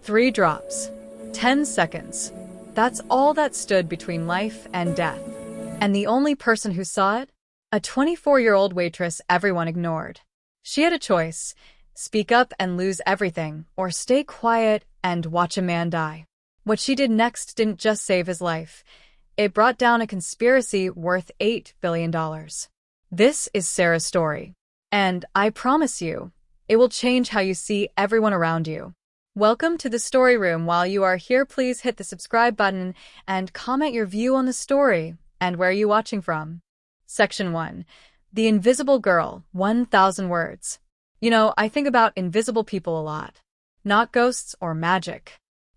3 drops. 10 seconds. That's all that stood between life and death. And the only person who saw it? A 24-year-old waitress everyone ignored. She had a choice: speak up and lose everything, or stay quiet and watch a man die. What she did next didn't just save his life. It brought down a conspiracy worth $8 billion. This is Sarah's story. And I promise you, it will change how you see everyone around you. Welcome to the story room. While you are here, please hit the subscribe button and comment your view on the story and where you're watching from. Section 1. The Invisible Girl, 1,000 words. You know, I think about invisible people a lot. Not ghosts or magic.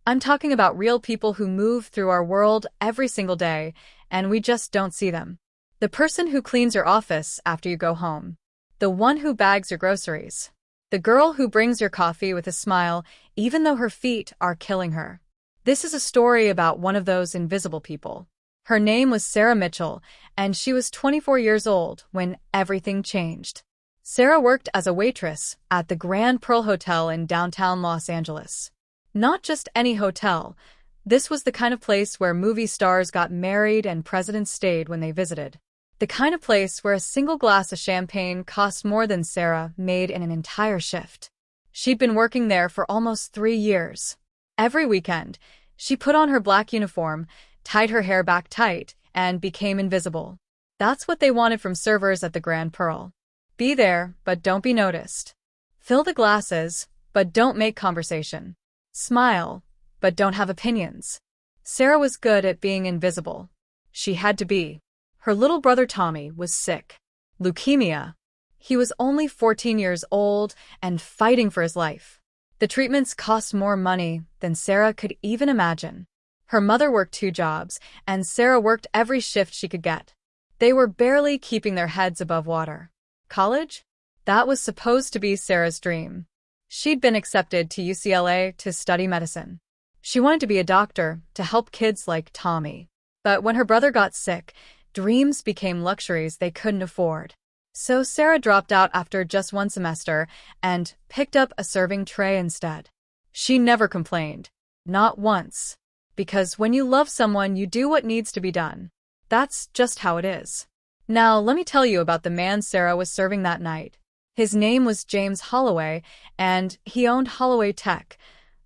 I'm talking about real people who move through our world every single day, and we just don't see them. The person who cleans your office after you go home. The one who bags your groceries. The girl who brings your coffee with a smile, even though her feet are killing her. This is a story about one of those invisible people. Her name was Sarah Mitchell, and she was 24 years old when everything changed. Sarah worked as a waitress at the Grand Pearl Hotel in downtown Los Angeles. Not just any hotel. This was the kind of place where movie stars got married and presidents stayed when they visited. The kind of place where a single glass of champagne cost more than Sarah made in an entire shift. She'd been working there for almost 3 years. Every weekend, she put on her black uniform, tied her hair back tight, and became invisible. That's what they wanted from servers at the Grand Pearl. Be there, but don't be noticed. Fill the glasses, but don't make conversation. Smile, but don't have opinions. Sarah was good at being invisible. She had to be. Her little brother Tommy was sick. Leukemia. He was only 14 years old and fighting for his life. The treatments cost more money than Sarah could even imagine. Her mother worked 2 jobs, and Sarah worked every shift she could get. They were barely keeping their heads above water. College? That was supposed to be Sarah's dream. She'd been accepted to UCLA to study medicine. She wanted to be a doctor to help kids like Tommy. But when her brother got sick, dreams became luxuries they couldn't afford. So Sarah dropped out after just 1 semester and picked up a serving tray instead. She never complained. Not once. Because when you love someone, you do what needs to be done. That's just how it is. Now, let me tell you about the man Sarah was serving that night. His name was James Holloway, and he owned Holloway Tech,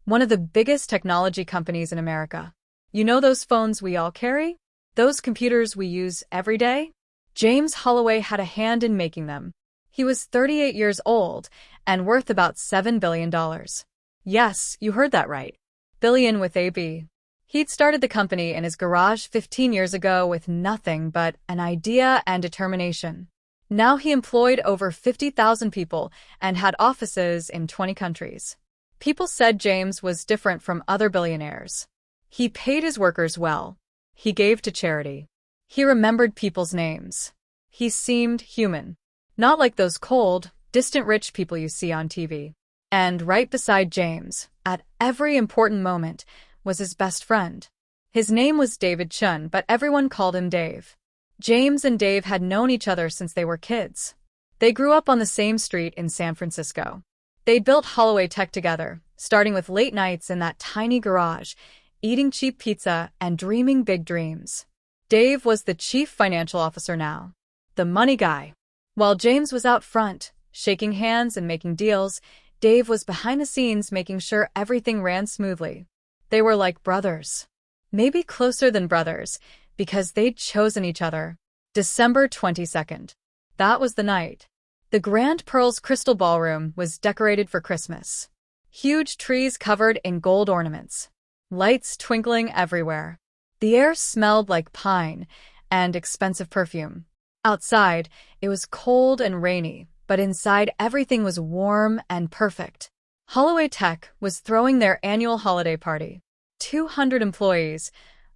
one of the biggest technology companies in America. You know those phones we all carry? Those computers we use every day? James Holloway had a hand in making them. He was 38 years old and worth about $7 billion. Yes, you heard that right. Billion with a B. He'd started the company in his garage 15 years ago with nothing but an idea and determination. Now he employed over 50,000 people and had offices in 20 countries. People said James was different from other billionaires. He paid his workers well. He gave to charity. He remembered people's names. He seemed human. Not like those cold, distant rich people you see on TV. And right beside James, at every important moment, was his best friend. His name was David Chun, but everyone called him Dave. James and Dave had known each other since they were kids. They grew up on the same street in San Francisco. They built Holloway Tech together, starting with late nights in that tiny garage, eating cheap pizza and dreaming big dreams. Dave was the chief financial officer now, the money guy. While James was out front, shaking hands and making deals, Dave was behind the scenes making sure everything ran smoothly. They were like brothers. Maybe closer than brothers, because they'd chosen each other. December 22nd. That was the night. The Grand Pearl's Crystal Ballroom was decorated for Christmas. Huge trees covered in gold ornaments. Lights twinkling everywhere. The air smelled like pine and expensive perfume. Outside, it was cold and rainy, but inside everything was warm and perfect. Holloway Tech was throwing their annual holiday party. 200 employees,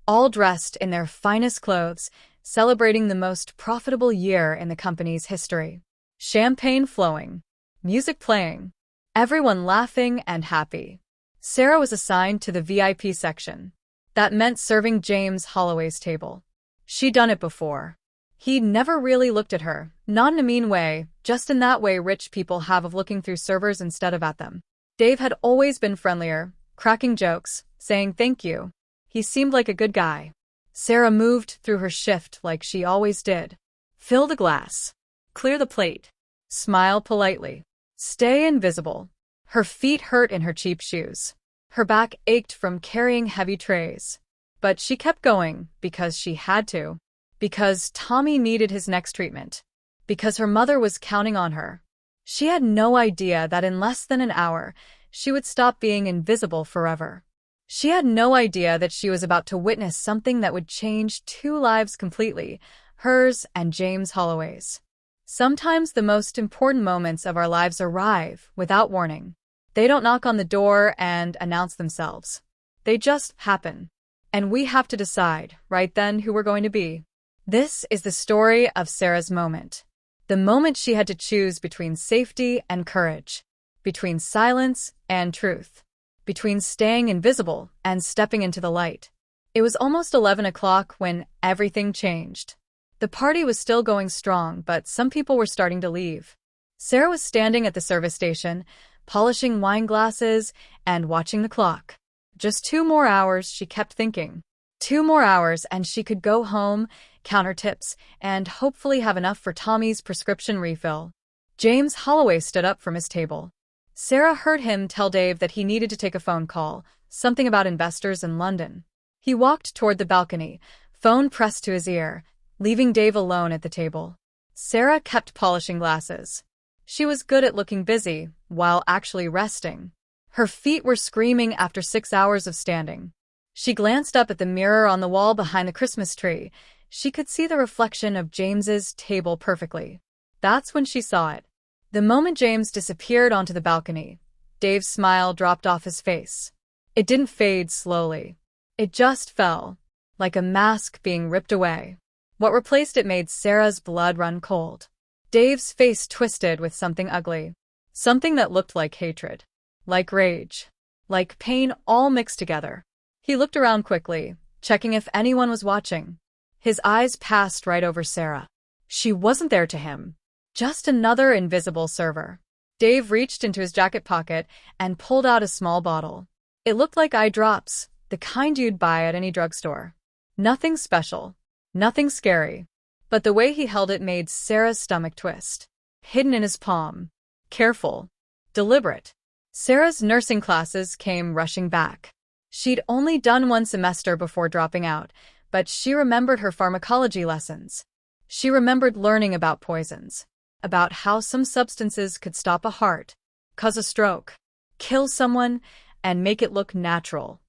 all dressed in their finest clothes, celebrating the most profitable year in the company's history. Champagne flowing, music playing, everyone laughing and happy. Sarah was assigned to the VIP section. That meant serving James Holloway's table. She'd done it before. He never really looked at her, not in a mean way, just in that way rich people have of looking through servers instead of at them. Dave had always been friendlier, cracking jokes, saying thank you. He seemed like a good guy. Sarah moved through her shift like she always did. Fill the glass. Clear the plate. Smile politely. Stay invisible. Her feet hurt in her cheap shoes. Her back ached from carrying heavy trays. But she kept going because she had to. Because Tommy needed his next treatment. Because her mother was counting on her. She had no idea that in less than an hour, she would stop being invisible forever. She had no idea that she was about to witness something that would change two lives completely, hers and James Holloway's. Sometimes the most important moments of our lives arrive without warning. They don't knock on the door and announce themselves. They just happen. And we have to decide, right then, who we're going to be. This is the story of Sarah's moment. The moment she had to choose between safety and courage, between silence and truth, between staying invisible and stepping into the light. It was almost 11 o'clock when everything changed. The party was still going strong, but some people were starting to leave. Sarah was standing at the service station, polishing wine glasses and watching the clock. Just 2 more hours, she kept thinking. 2 more hours and she could go home, count her tips, and hopefully have enough for Tommy's prescription refill. James Holloway stood up from his table. Sarah heard him tell Dave that he needed to take a phone call, something about investors in London. He walked toward the balcony, phone pressed to his ear, leaving Dave alone at the table. Sarah kept polishing glasses. She was good at looking busy, while actually resting. Her feet were screaming after 6 hours of standing. She glanced up at the mirror on the wall behind the Christmas tree. She could see the reflection of James's table perfectly. That's when she saw it. The moment James disappeared onto the balcony, Dave's smile dropped off his face. It didn't fade slowly. It just fell, like a mask being ripped away. What replaced it made Sarah's blood run cold. Dave's face twisted with something ugly. Something that looked like hatred. Like rage. Like pain all mixed together. He looked around quickly, checking if anyone was watching. His eyes passed right over Sarah. She wasn't there to him. Just another invisible server. Dave reached into his jacket pocket and pulled out a small bottle. It looked like eye drops, the kind you'd buy at any drugstore. Nothing special. Nothing scary. But the way he held it made Sarah's stomach twist. Hidden in his palm. Careful. Deliberate. Sarah's nursing classes came rushing back. She'd only done 1 semester before dropping out, but she remembered her pharmacology lessons. She remembered learning about poisons. About how some substances could stop a heart, cause a stroke, kill someone, and make it look natural.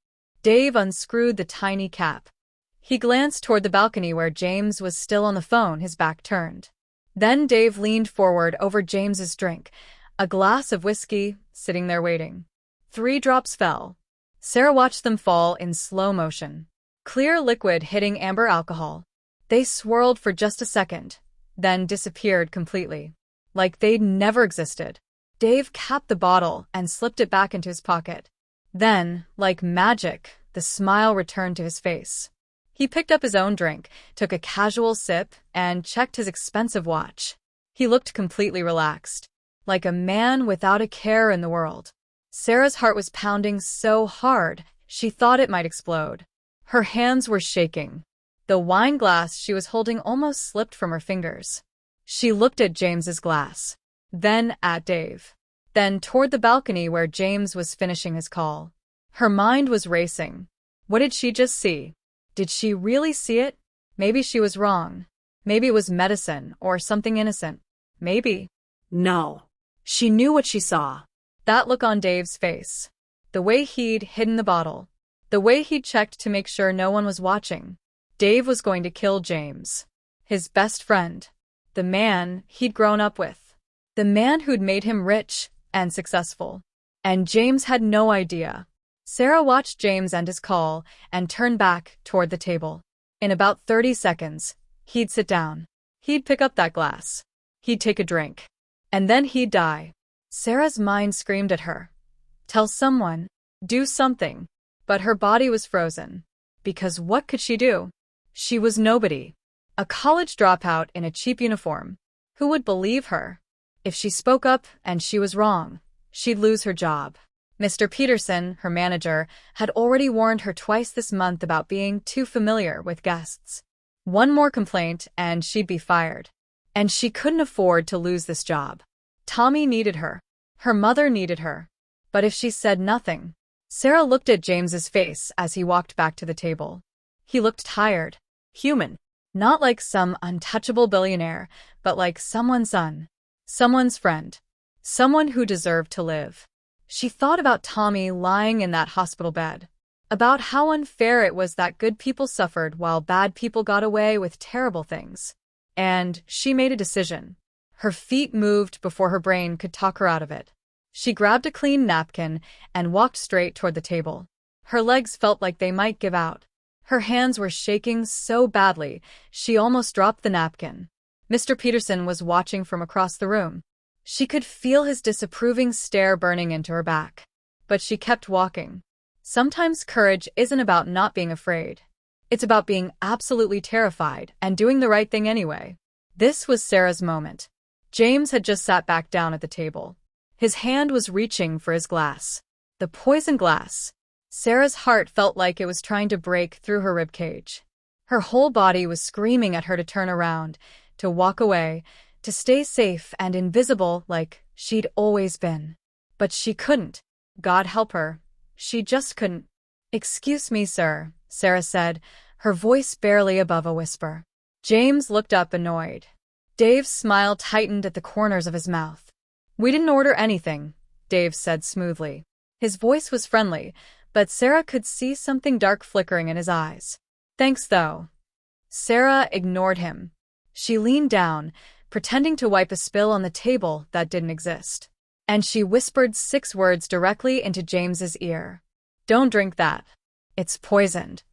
Dave unscrewed the tiny cap. He glanced toward the balcony where James was still on the phone, his back turned. Then Dave leaned forward over James's drink, a glass of whiskey, sitting there waiting. 3 drops fell. Sarah watched them fall in slow motion. Clear liquid hitting amber alcohol. They swirled for just a second, then disappeared completely. Like they'd never existed. Dave capped the bottle and slipped it back into his pocket. Then, like magic, the smile returned to his face. He picked up his own drink, took a casual sip, and checked his expensive watch. He looked completely relaxed, like a man without a care in the world. Sarah's heart was pounding so hard, she thought it might explode. Her hands were shaking. The wine glass she was holding almost slipped from her fingers. She looked at James's glass, then at Dave, then toward the balcony where James was finishing his call. Her mind was racing. What did she just see? Did she really see it? Maybe she was wrong. Maybe it was medicine or something innocent. Maybe. No. She knew what she saw. That look on Dave's face. The way he'd hidden the bottle. The way he'd checked to make sure no one was watching. Dave was going to kill James. His best friend. The man he'd grown up with. The man who'd made him rich and successful. And James had no idea. Sarah watched James end his call and turn back toward the table. In about 30 seconds, he'd sit down. He'd pick up that glass. He'd take a drink. And then he'd die. Sarah's mind screamed at her. Tell someone. Do something. But her body was frozen. Because what could she do? She was nobody. A college dropout in a cheap uniform. Who would believe her? If she spoke up and she was wrong, she'd lose her job. Mr. Peterson, her manager, had already warned her twice this month about being too familiar with guests. One more complaint and she'd be fired. And she couldn't afford to lose this job. Tommy needed her. Her mother needed her. But if she said nothing... Sarah looked at James's face as he walked back to the table. He looked tired. Human. Not like some untouchable billionaire, but like someone's son. Someone's friend. Someone who deserved to live. She thought about Tommy lying in that hospital bed. About how unfair it was that good people suffered while bad people got away with terrible things. And she made a decision. Her feet moved before her brain could talk her out of it. She grabbed a clean napkin and walked straight toward the table. Her legs felt like they might give out. Her hands were shaking so badly, she almost dropped the napkin. Mr. Peterson was watching from across the room. She could feel his disapproving stare burning into her back. But she kept walking. Sometimes courage isn't about not being afraid. It's about being absolutely terrified and doing the right thing anyway. This was Sarah's moment. James had just sat back down at the table. His hand was reaching for his glass. The poison glass. Sarah's heart felt like it was trying to break through her ribcage. Her whole body was screaming at her to turn around, to walk away, to stay safe and invisible like she'd always been. But she couldn't. God help her. She just couldn't. "Excuse me, sir," Sarah said, her voice barely above a whisper. James looked up annoyed. Dave's smile tightened at the corners of his mouth. "We didn't order anything," Dave said smoothly. His voice was friendly, but Sarah could see something dark flickering in his eyes. "Thanks, though." Sarah ignored him. She leaned down, pretending to wipe a spill on the table that didn't exist. And she whispered 6 words directly into James's ear. "Don't drink that. It's poisoned."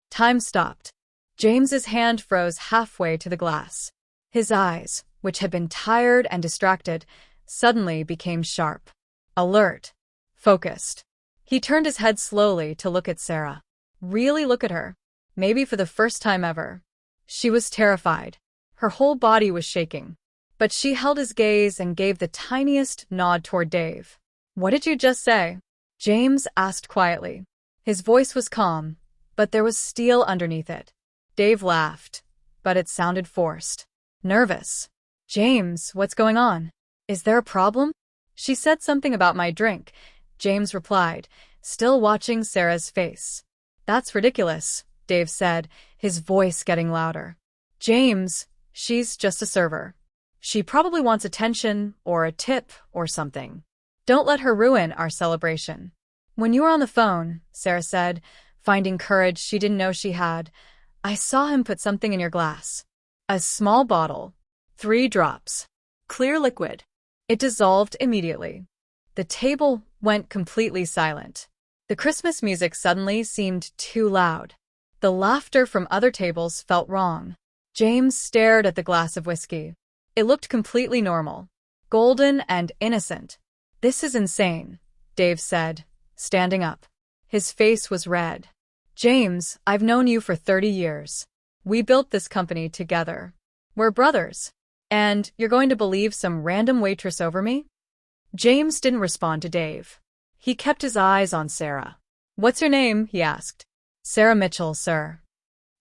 Time stopped. James's hand froze halfway to the glass. His eyes, which had been tired and distracted, suddenly became sharp, alert, focused. He turned his head slowly to look at Sarah. Really look at her. Maybe for the first time ever. She was terrified. Her whole body was shaking. But she held his gaze and gave the tiniest nod toward Dave. "What did you just say?" James asked quietly. His voice was calm, but there was steel underneath it. Dave laughed, but it sounded forced. Nervous. "James, what's going on? Is there a problem?" "She said something about my drink," James replied, still watching Sarah's face. "That's ridiculous," Dave said, his voice getting louder. "James, she's just a server. She probably wants attention or a tip or something. Don't let her ruin our celebration." "When you were on the phone," Sarah said, finding courage she didn't know she had, "I saw him put something in your glass. A small bottle. 3 drops. Clear liquid." It dissolved immediately. The table went completely silent. The Christmas music suddenly seemed too loud. The laughter from other tables felt wrong. James stared at the glass of whiskey. It looked completely normal. Golden and innocent. "This is insane," Dave said, standing up. His face was red. "James, I've known you for 30 years. We built this company together. We're brothers. And you're going to believe some random waitress over me?" James didn't respond to Dave. He kept his eyes on Sarah. "What's your name?" he asked. "Sarah Mitchell, sir."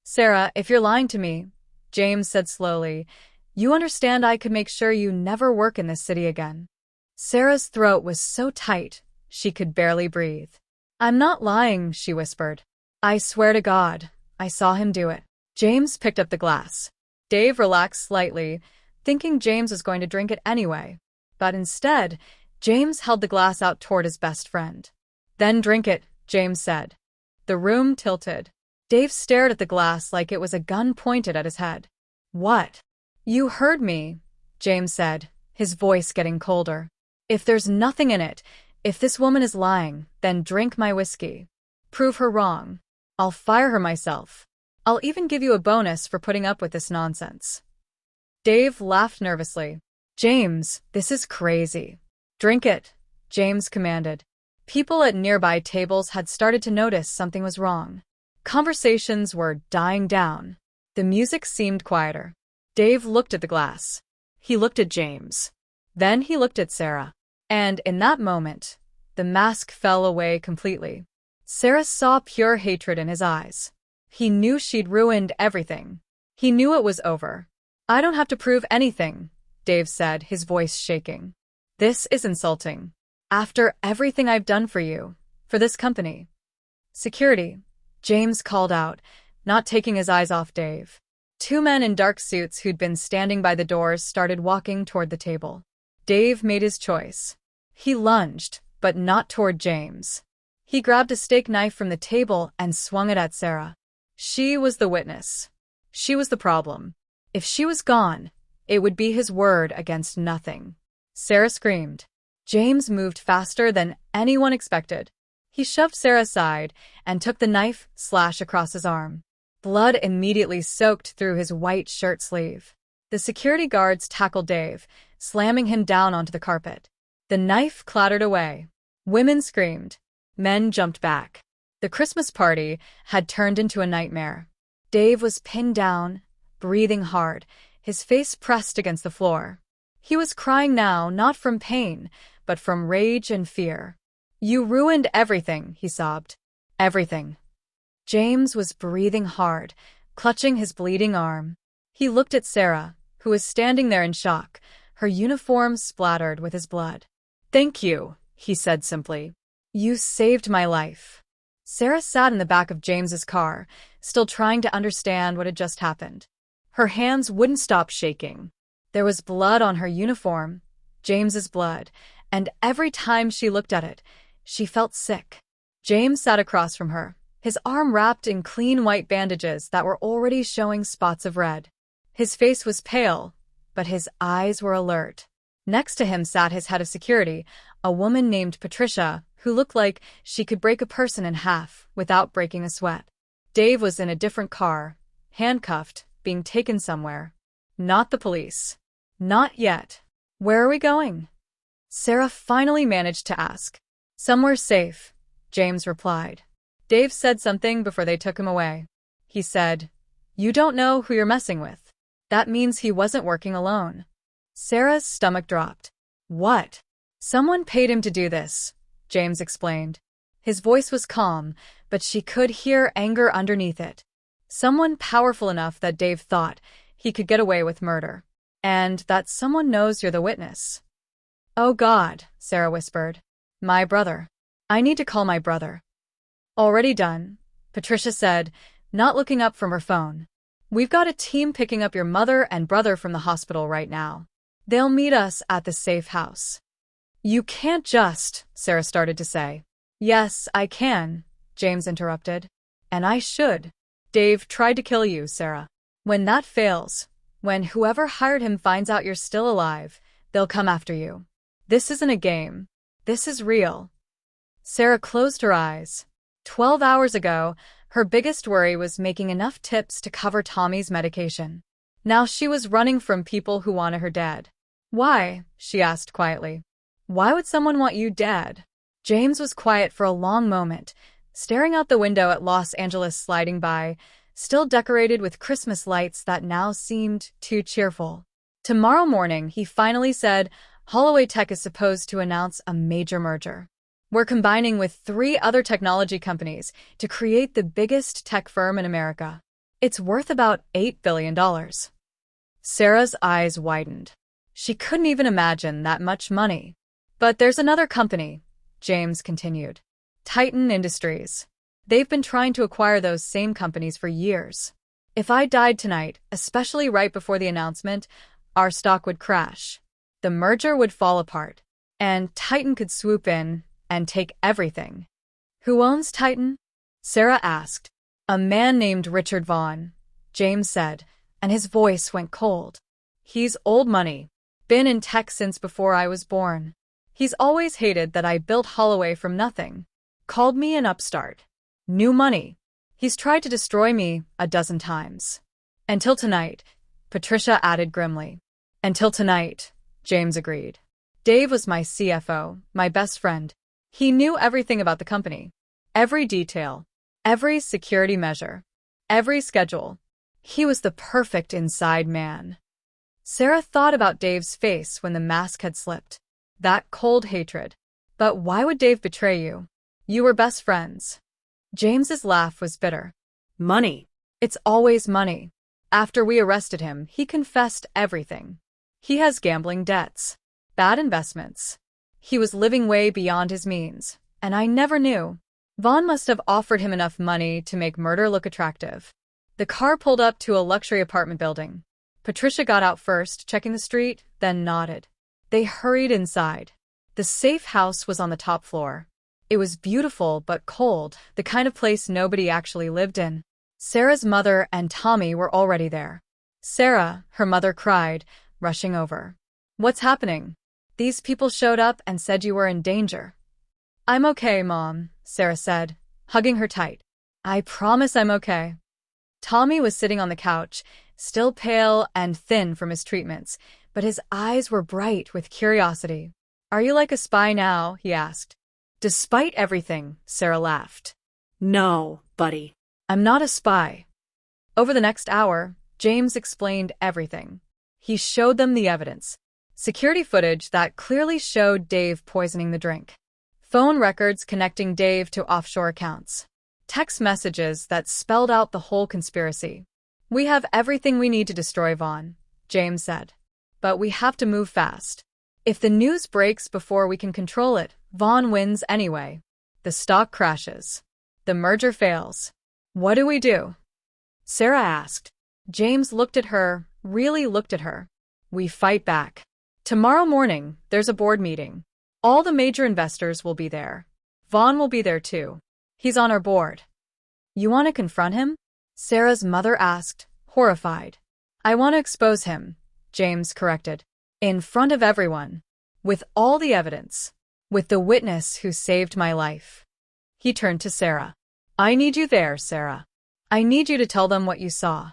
"Sarah, if you're lying to me," James said slowly, "you understand I could make sure you never work in this city again." Sarah's throat was so tight, she could barely breathe. "I'm not lying," she whispered. "I swear to God, I saw him do it." James picked up the glass. Dave relaxed slightly, thinking James was going to drink it anyway. But instead, James held the glass out toward his best friend. "Then drink it," James said. The room tilted. Dave stared at the glass like it was a gun pointed at his head. "What?" "You heard me," James said, his voice getting colder. "If there's nothing in it, if this woman is lying, then drink my whiskey. Prove her wrong. I'll fire her myself. I'll even give you a bonus for putting up with this nonsense." Dave laughed nervously. "James, this is crazy." "Drink it," James commanded. People at nearby tables had started to notice something was wrong. Conversations were dying down. The music seemed quieter. Dave looked at the glass. He looked at James. Then he looked at Sarah. And in that moment, the mask fell away completely. Sarah saw pure hatred in his eyes. He knew she'd ruined everything. He knew it was over. "I don't have to prove anything," Dave said, his voice shaking. "This is insulting. After everything I've done for you, for this company." "Security," James called out, not taking his eyes off Dave. Two men in dark suits who'd been standing by the doors started walking toward the table. Dave made his choice. He lunged, but not toward James. He grabbed a steak knife from the table and swung it at Sarah. She was the witness. She was the problem. If she was gone, it would be his word against nothing. Sarah screamed. James moved faster than anyone expected. He shoved Sarah aside and took the knife slash across his arm. Blood immediately soaked through his white shirt sleeve. The security guards tackled Dave, slamming him down onto the carpet. The knife clattered away. Women screamed. Men jumped back. The Christmas party had turned into a nightmare. Dave was pinned down, breathing hard, his face pressed against the floor. He was crying now, not from pain, but from rage and fear. "You ruined everything," he sobbed. "Everything." James was breathing hard, clutching his bleeding arm. He looked at Sarah, who was standing there in shock, her uniform splattered with his blood. "Thank you," he said simply. "You saved my life." Sarah sat in the back of James's car, still trying to understand what had just happened. Her hands wouldn't stop shaking. There was blood on her uniform, James's blood, and every time she looked at it, she felt sick. James sat across from her, his arm wrapped in clean white bandages that were already showing spots of red. His face was pale, but his eyes were alert. Next to him sat his head of security, a woman named Patricia, who looked like she could break a person in half without breaking a sweat. Dave was in a different car, handcuffed, being taken somewhere. Not the police. Not yet. "Where are we going?" Sarah finally managed to ask. "Somewhere safe," James replied. Dave said something before they took him away. He said, "You don't know who you're messing with." That means he wasn't working alone. Sarah's stomach dropped. "What?" "Someone paid him to do this," James explained. His voice was calm, but she could hear anger underneath it. Someone powerful enough that Dave thought he could get away with murder. And that someone knows you're the witness. "Oh God," Sarah whispered. "My brother. I need to call my brother." "Already done," Patricia said, not looking up from her phone. "We've got a team picking up your mother and brother from the hospital right now. They'll meet us at the safe house." "You can't just," Sarah started to say. "Yes, I can," James interrupted. "And I should. Dave tried to kill you, Sarah. When that fails, when whoever hired him finds out you're still alive, they'll come after you. This isn't a game. This is real." Sarah closed her eyes. 12 hours ago, her biggest worry was making enough tips to cover Tommy's medication. Now she was running from people who wanted her dead. "Why?" she asked quietly. "Why would someone want you dead?" James was quiet for a long moment, staring out the window at Los Angeles sliding by, still decorated with Christmas lights that now seemed too cheerful. Tomorrow morning, he finally said, "Holloway Tech is supposed to announce a major merger. We're combining with 3 other technology companies to create the biggest tech firm in America. It's worth about $8 billion. Sarah's eyes widened. She couldn't even imagine that much money. "But there's another company," James continued. "Titan Industries. They've been trying to acquire those same companies for years. If I died tonight, especially right before the announcement, our stock would crash. The merger would fall apart, and Titan could swoop in and take everything." "Who owns Titan?" Sarah asked. "A man named Richard Vaughn," James said, and his voice went cold. "He's old money, been in tech since before I was born. He's always hated that I built Holloway from nothing. Called me an upstart. New money. He's tried to destroy me a dozen times." "Until tonight," Patricia added grimly. "Until tonight," James agreed. "Dave was my CFO, my best friend. He knew everything about the company. Every detail. Every security measure. Every schedule. He was the perfect inside man." Sarah thought about Dave's face when the mask had slipped. That cold hatred. But why would Dave betray you? You were best friends. James's laugh was bitter. Money. It's always money. After we arrested him, he confessed everything. He has gambling debts, bad investments. He was living way beyond his means, and I never knew. Vaughn must have offered him enough money to make murder look attractive. The car pulled up to a luxury apartment building. Patricia got out first, checking the street, then nodded. They hurried inside. The safe house was on the top floor. It was beautiful but cold, the kind of place nobody actually lived in. Sarah's mother and Tommy were already there. Sarah, her mother cried, rushing over. What's happening? These people showed up and said you were in danger. I'm okay, Mom, Sarah said, hugging her tight. I promise I'm okay. Tommy was sitting on the couch, still pale and thin from his treatments, but his eyes were bright with curiosity. Are you like a spy now? He asked. Despite everything, Sarah laughed. No, buddy. I'm not a spy. Over the next hour, James explained everything. He showed them the evidence. Security footage that clearly showed Dave poisoning the drink. Phone records connecting Dave to offshore accounts. Text messages that spelled out the whole conspiracy. We have everything we need to destroy Vaughn, James said. But we have to move fast. If the news breaks before we can control it, Vaughn wins anyway. The stock crashes. The merger fails. What do we do? Sarah asked. James looked at her, really looked at her. We fight back. Tomorrow morning, there's a board meeting. All the major investors will be there. Vaughn will be there too. He's on our board. You want to confront him? Sarah's mother asked, horrified. I want to expose him, James corrected. In front of everyone. With all the evidence. With the witness who saved my life. He turned to Sarah. I need you there, Sarah. I need you to tell them what you saw.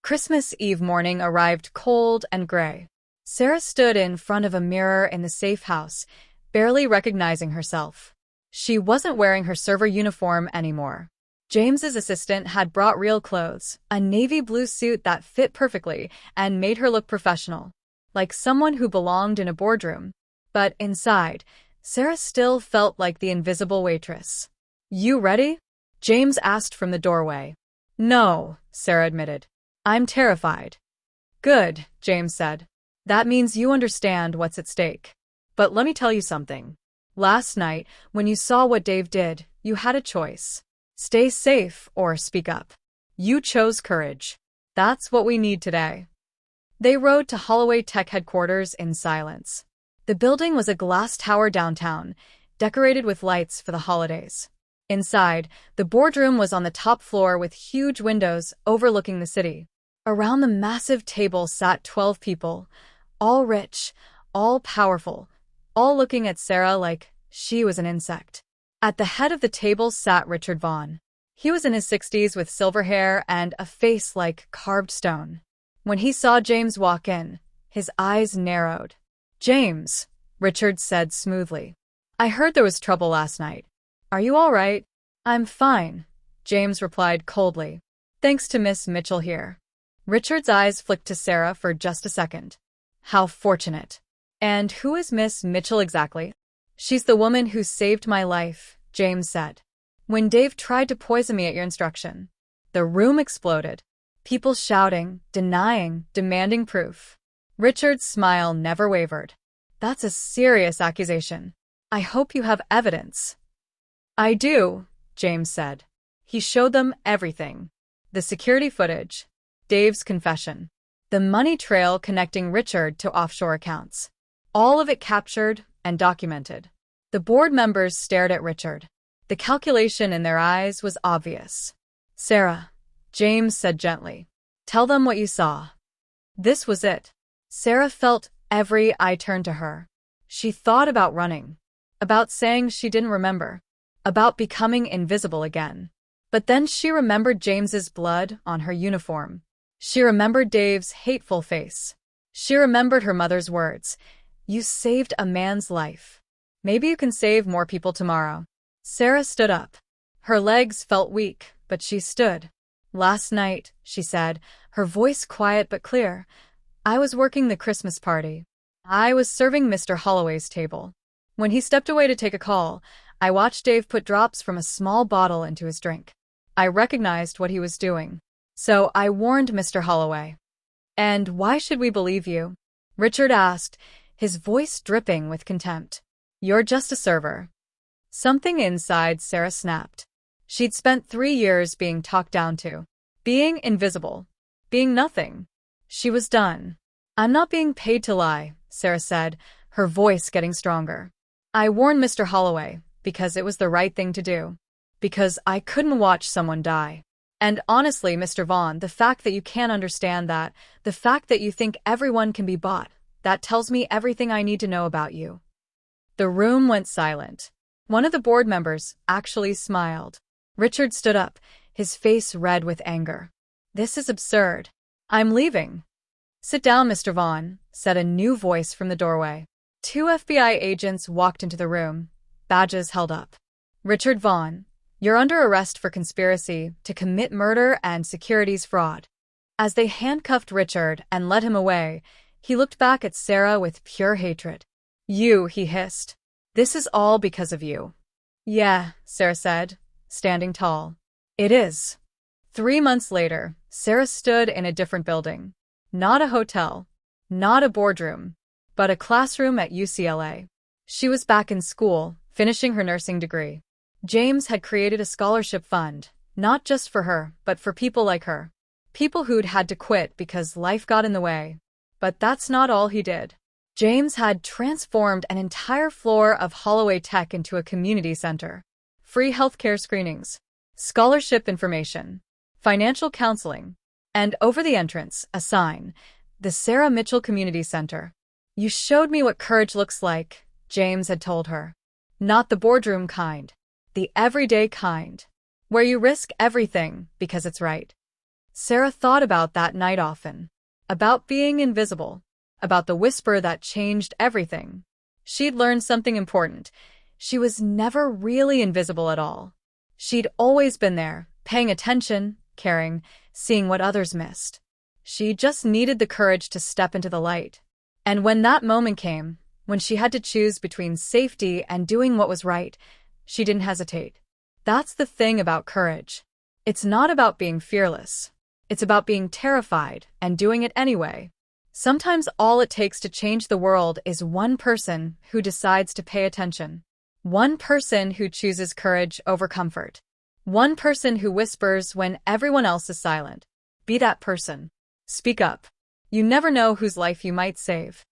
Christmas Eve morning arrived cold and gray. Sarah stood in front of a mirror in the safe house, barely recognizing herself. She wasn't wearing her server uniform anymore. James's assistant had brought real clothes, a navy blue suit that fit perfectly and made her look professional, like someone who belonged in a boardroom. But inside, Sarah still felt like the invisible waitress. You ready? James asked from the doorway. No, Sarah admitted. I'm terrified. Good, James said. That means you understand what's at stake. But let me tell you something. Last night, when you saw what Dave did, you had a choice. Stay safe or speak up. You chose courage. That's what we need today. They rode to Holloway Tech headquarters in silence. The building was a glass tower downtown, decorated with lights for the holidays. Inside, the boardroom was on the top floor with huge windows overlooking the city. Around the massive table sat 12 people, all rich, all powerful, all looking at Sarah like she was an insect. At the head of the table sat Richard Vaughn. He was in his 60s with silver hair and a face like carved stone. When he saw James walk in, his eyes narrowed. James, Richard said smoothly. I heard there was trouble last night. Are you all right? I'm fine, James replied coldly. Thanks to Miss Mitchell here. Richard's eyes flicked to Sarah for just a second. How fortunate. And who is Miss Mitchell exactly? She's the woman who saved my life, James said. When Dave tried to poison me at your instruction. The room exploded. People shouting, denying, demanding proof. Richard's smile never wavered. That's a serious accusation. I hope you have evidence. I do, James said. He showed them everything. The security footage. Dave's confession. The money trail connecting Richard to offshore accounts. All of it captured and documented. The board members stared at Richard. The calculation in their eyes was obvious. Sarah, James said gently. Tell them what you saw. This was it. Sarah felt every eye turn to her. She thought about running. About saying she didn't remember. About becoming invisible again. But then she remembered James's blood on her uniform. She remembered Dave's hateful face. She remembered her mother's words. You saved a man's life. Maybe you can save more people tomorrow. Sarah stood up. Her legs felt weak, but she stood. Last night, she said, her voice quiet but clear, I was working the Christmas party. I was serving Mr. Holloway's table. When he stepped away to take a call, I watched Dave put drops from a small bottle into his drink. I recognized what he was doing. So I warned Mr. Holloway. "And why should we believe you?" Richard asked, his voice dripping with contempt. "You're just a server." Something inside Sarah snapped. She'd spent 3 years being talked down to, being invisible, being nothing. She was done. "I'm not being paid to lie," Sarah said, her voice getting stronger. "I warned Mr. Holloway because it was the right thing to do. Because I couldn't watch someone die. And honestly, Mr. Vaughn, the fact that you can't understand that, the fact that you think everyone can be bought, that tells me everything I need to know about you." The room went silent. One of the board members actually smiled. Richard stood up, his face red with anger. "This is absurd. I'm leaving." "Sit down, Mr. Vaughn," said a new voice from the doorway. 2 FBI agents walked into the room, badges held up. "Richard Vaughn, you're under arrest for conspiracy to commit murder and securities fraud." As they handcuffed Richard and led him away, he looked back at Sarah with pure hatred. "You," he hissed. "This is all because of you." "Yeah," Sarah said, standing tall. "It is." 3 months later, Sarah stood in a different building. Not a hotel, not a boardroom, but a classroom at UCLA. She was back in school, finishing her nursing degree. James had created a scholarship fund, not just for her, but for people like her. People who'd had to quit because life got in the way. But that's not all he did. James had transformed an entire floor of Holloway Tech into a community center. Free healthcare screenings, scholarship information, financial counseling, and over the entrance, a sign, "The Sarah Mitchell Community Center." "You showed me what courage looks like," James had told her. "Not the boardroom kind, the everyday kind, where you risk everything because it's right." Sarah thought about that night often, about being invisible, about the whisper that changed everything. She'd learned something important. She was never really invisible at all. She'd always been there, paying attention, caring, seeing what others missed. She just needed the courage to step into the light. And when that moment came, when she had to choose between safety and doing what was right, she didn't hesitate. That's the thing about courage. It's not about being fearless. It's about being terrified and doing it anyway. Sometimes all it takes to change the world is one person who decides to pay attention. One person who chooses courage over comfort. One person who whispers when everyone else is silent. Be that person. Speak up. You never know whose life you might save.